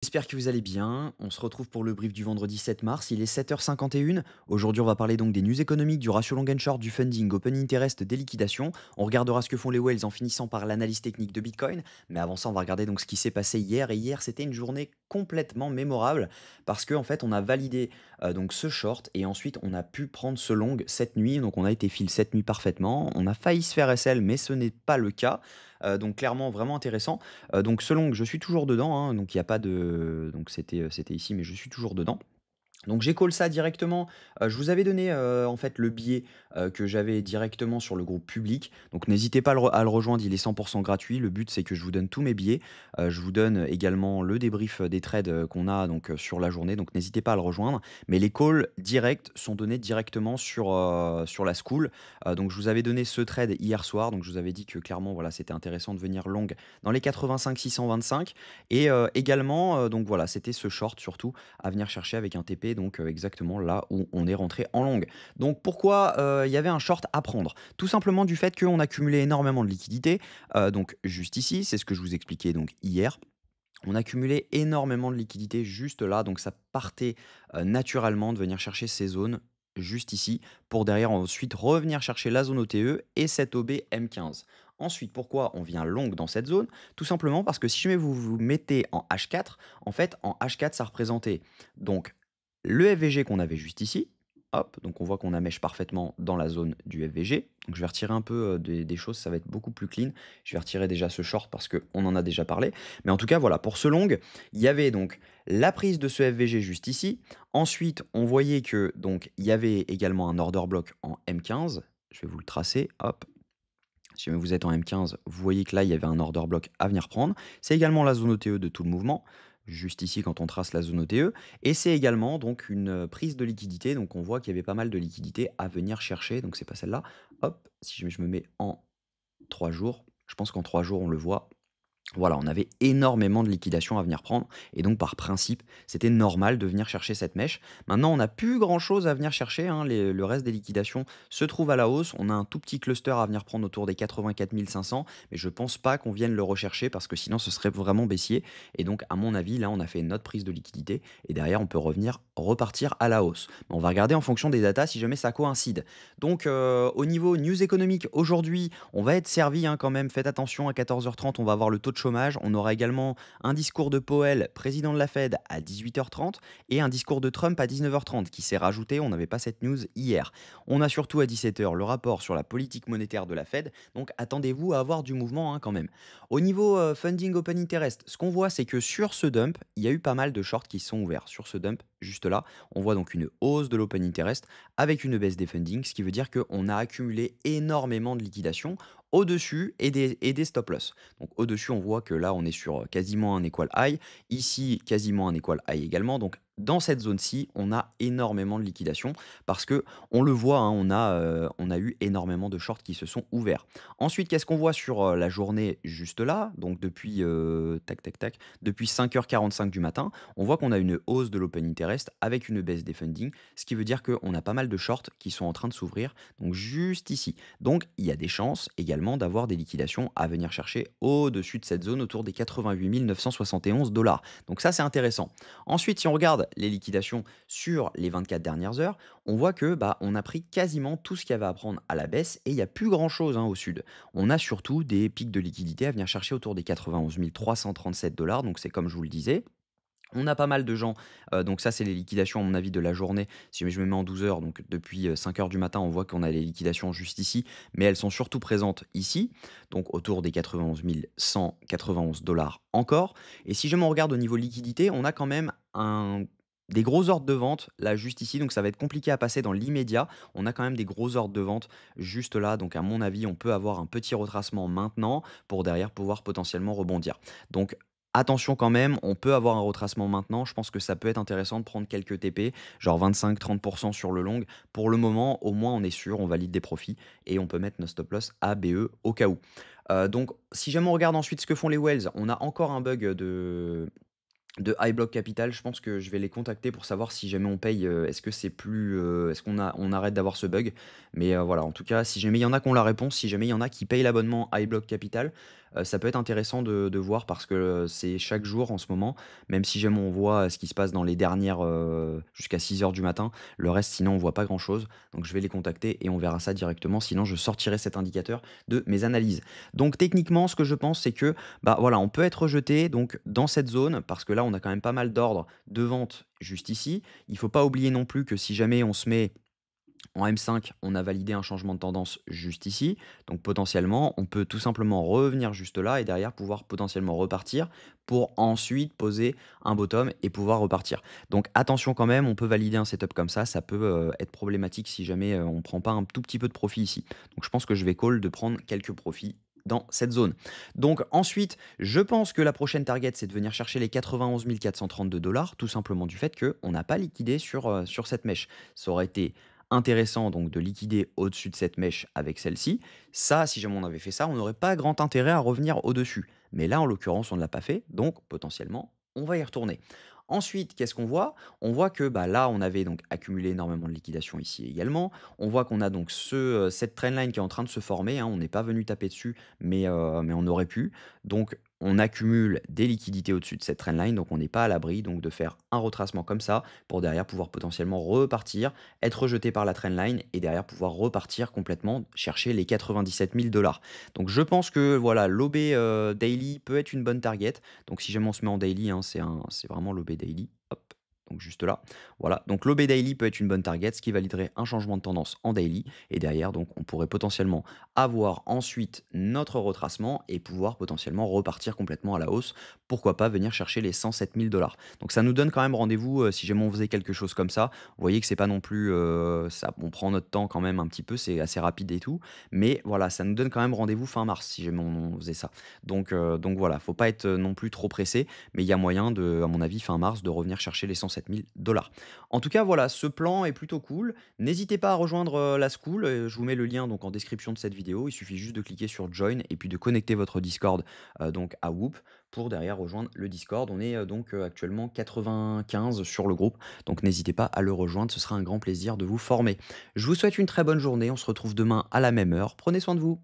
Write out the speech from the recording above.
J'espère que vous allez bien. On se retrouve pour le brief du vendredi 7 mars. Il est 7h51. Aujourd'hui, on va parler donc des news économiques, du ratio long and short, du funding, open interest, des liquidations. On regardera ce que font les whales en finissant par l'analyse technique de Bitcoin. Mais avant ça, on va regarder donc ce qui s'est passé hier. Et hier, c'était une journée complètement mémorable parce qu'en fait, on a validé donc ce short et ensuite, on a pu prendre ce long cette nuit. Donc, on a été fill cette nuit parfaitement. On a failli se faire SL, mais ce n'est pas le cas. Donc, clairement, vraiment intéressant. Donc selon je suis toujours dedans, hein, donc il y a pas de donc c'était ici, mais je suis toujours dedans. Donc j'ai call ça directement, je vous avais donné, en fait le billet, que j'avais directement sur le groupe public, donc n'hésitez pas à le rejoindre, il est 100 gratuit. Le but, c'est que je vous donne tous mes billets, je vous donne également le débrief, des trades, qu'on a donc, sur la journée, donc n'hésitez pas à le rejoindre. Mais les calls directs sont donnés directement sur la school, donc je vous avais donné ce trade hier soir, donc je vous avais dit que clairement, voilà, c'était intéressant de venir long dans les 85 625 et également, donc voilà, c'était ce short surtout à venir chercher avec un TP, donc exactement là où on est rentré en longue. Donc pourquoi il y avait un short à prendre? Tout simplement du fait qu'on a cumulé énormément de liquidités. Donc juste ici, c'est ce que je vous expliquais donc hier. On a cumulé énormément de liquidités juste là, donc ça partait naturellement de venir chercher ces zones juste ici pour derrière ensuite revenir chercher la zone OTE et cette OB M15. Ensuite, pourquoi on vient long dans cette zone? Tout simplement parce que si jamais vous vous mettez en H4, en fait, en H4, ça représentait donc le FVG qu'on avait juste ici. Hop, donc on voit qu'on a mèche parfaitement dans la zone du FVG. Donc je vais retirer un peu des choses, ça va être beaucoup plus clean. Je vais retirer déjà ce short parce qu'on en a déjà parlé. Mais en tout cas, voilà, pour ce long, il y avait donc la prise de ce FVG juste ici. Ensuite, on voyait que donc il y avait également un order block en M15. Je vais vous le tracer, hop. Si jamais vous êtes en M15, vous voyez que là, il y avait un order block à venir prendre. C'est également la zone OTE de tout le mouvement, juste ici quand on trace la zone OTE. Et c'est également donc une prise de liquidité. Donc on voit qu'il y avait pas mal de liquidité à venir chercher. Donc c'est pas celle-là. Hop, si jamais je me mets en 3 jours, je pense qu'en 3 jours, on le voit. Voilà, on avait énormément de liquidations à venir prendre et donc par principe, c'était normal de venir chercher cette mèche. Maintenant, on n'a plus grand-chose à venir chercher, hein, le reste des liquidations se trouve à la hausse. On a un tout petit cluster à venir prendre autour des 84 500, mais je pense pas qu'on vienne le rechercher parce que sinon ce serait vraiment baissier. Et donc, à mon avis, là, on a fait notre prise de liquidité et derrière, on peut revenir repartir à la hausse. Mais on va regarder en fonction des datas si jamais ça coïncide. Donc, au niveau news économique, aujourd'hui, on va être servi hein, quand même. Faites attention, à 14h30, on va avoir le taux de chômage. On aura également un discours de Powell, président de la Fed, à 18h30 et un discours de Trump à 19h30 qui s'est rajouté. On n'avait pas cette news hier. On a surtout à 17h le rapport sur la politique monétaire de la Fed. Donc attendez-vous à avoir du mouvement hein, quand même. Au niveau funding open interest, ce qu'on voit, c'est que sur ce dump, il y a eu pas mal de shorts qui sont ouverts. Sur ce dump, juste là, on voit donc une hausse de l'open interest avec une baisse des fundings, ce qui veut dire qu'on a accumulé énormément de liquidations au-dessus et des stop loss. Donc au-dessus, on voit que là, on est sur quasiment un equal high. Ici, quasiment un equal high également. Donc dans cette zone-ci, on a énormément de liquidations parce que on le voit, hein, on a eu énormément de shorts qui se sont ouverts. Ensuite, qu'est-ce qu'on voit sur la journée juste là? Donc depuis, tac, tac, tac, depuis 5h45 du matin, on voit qu'on a une hausse de l'open interest avec une baisse des funding, ce qui veut dire qu'on a pas mal de shorts qui sont en train de s'ouvrir, donc juste ici. Donc il y a des chances également d'avoir des liquidations à venir chercher au-dessus de cette zone autour des 88 971 dollars. Donc ça, c'est intéressant. Ensuite, si on regarde les liquidations sur les 24 dernières heures, on voit que bah, on a pris quasiment tout ce qu'il y avait à prendre à la baisse et il n'y a plus grand-chose hein, au sud. On a surtout des pics de liquidité à venir chercher autour des 91 337 dollars, donc c'est comme je vous le disais. On a pas mal de gens, donc ça, c'est les liquidations, à mon avis, de la journée. Si je me mets en 12 heures, donc depuis 5 heures du matin, on voit qu'on a les liquidations juste ici, mais elles sont surtout présentes ici, donc autour des 91 191 dollars encore. Et si jamais on regarde au niveau liquidité, on a quand même des gros ordres de vente là juste ici, donc ça va être compliqué à passer dans l'immédiat. On a quand même des gros ordres de vente juste là, donc à mon avis, on peut avoir un petit retracement maintenant pour derrière pouvoir potentiellement rebondir. Donc attention quand même, on peut avoir un retracement maintenant. Je pense que ça peut être intéressant de prendre quelques TP, genre 25-30% sur le long. Pour le moment, au moins, on est sûr, on valide des profits et on peut mettre nos stop loss A, B, E au cas où. Donc, si jamais on regarde ensuite ce que font les Wells, on a encore un bug de iBlock Capital. Je pense que je vais les contacter pour savoir si jamais on paye, est-ce que c'est plus, est-ce qu'on arrête d'avoir ce bug? Mais voilà, en tout cas, si jamais il y en a qui ont la réponse, si jamais il y en a qui payent l'abonnement iBlock Capital, Ça peut être intéressant de voir parce que, c'est chaque jour en ce moment, même si jamais on voit, ce qui se passe dans les dernières, jusqu'à 6 heures du matin, le reste sinon on voit pas grand-chose. Donc je vais les contacter et on verra ça directement, sinon je sortirai cet indicateur de mes analyses. Donc techniquement, ce que je pense, c'est que, bah, voilà, on peut être rejeté donc dans cette zone parce que là, on a quand même pas mal d'ordres de vente juste ici. Il faut pas oublier non plus que si jamais on se met en M5, on a validé un changement de tendance juste ici. Donc potentiellement, on peut tout simplement revenir juste là et derrière pouvoir potentiellement repartir pour ensuite poser un bottom et pouvoir repartir. Donc attention quand même, on peut valider un setup comme ça peut être problématique si jamais on ne prend pas un tout petit peu de profit ici. Donc je pense que je vais call de prendre quelques profits dans cette zone. Donc ensuite, je pense que la prochaine target, c'est de venir chercher les 91 432 dollars, tout simplement du fait qu'on n'a pas liquidé sur cette mèche. Ça aurait été intéressant donc de liquider au-dessus de cette mèche avec celle-ci. Ça, si jamais on avait fait ça, on n'aurait pas grand intérêt à revenir au-dessus. Mais là, en l'occurrence, on ne l'a pas fait, donc potentiellement, on va y retourner. Ensuite, qu'est-ce qu'on voit? On voit que bah, là, on avait donc accumulé énormément de liquidations ici également. On voit qu'on a donc cette trendline qui est en train de se former, hein. On n'est pas venu taper dessus, mais on aurait pu. Donc, on accumule des liquidités au-dessus de cette trendline, donc on n'est pas à l'abri donc de faire un retracement comme ça pour derrière pouvoir potentiellement repartir, être rejeté par la trendline et derrière pouvoir repartir complètement chercher les 97 000 dollars. Donc je pense que voilà, l'OB daily peut être une bonne target. Donc si jamais on se met en daily, hein, c'est vraiment l'OB daily. Hop, donc juste là. Voilà. Donc l'OB daily peut être une bonne target, ce qui validerait un changement de tendance en daily. Et derrière, donc on pourrait potentiellement avoir ensuite notre retracement et pouvoir potentiellement repartir complètement à la hausse. Pourquoi pas venir chercher les 107 000 dollars. Donc ça nous donne quand même rendez-vous si jamais on faisait quelque chose comme ça. Vous voyez que c'est pas non plus ça, on prend notre temps quand même un petit peu, c'est assez rapide et tout. Mais voilà, ça nous donne quand même rendez-vous fin mars si jamais on faisait ça. Donc voilà, faut pas être non plus trop pressé, mais il y a moyen de, à mon avis, fin mars, de revenir chercher les 107 000 dollars. En tout cas, voilà, ce plan est plutôt cool. N'hésitez pas à rejoindre la school. Je vous mets le lien donc en description de cette vidéo. Il suffit juste de cliquer sur Join et puis de connecter votre Discord donc à Whoop pour derrière rejoindre le Discord. On est donc actuellement 95 sur le groupe, donc n'hésitez pas à le rejoindre. Ce sera un grand plaisir de vous former. Je vous souhaite une très bonne journée. On se retrouve demain à la même heure. Prenez soin de vous.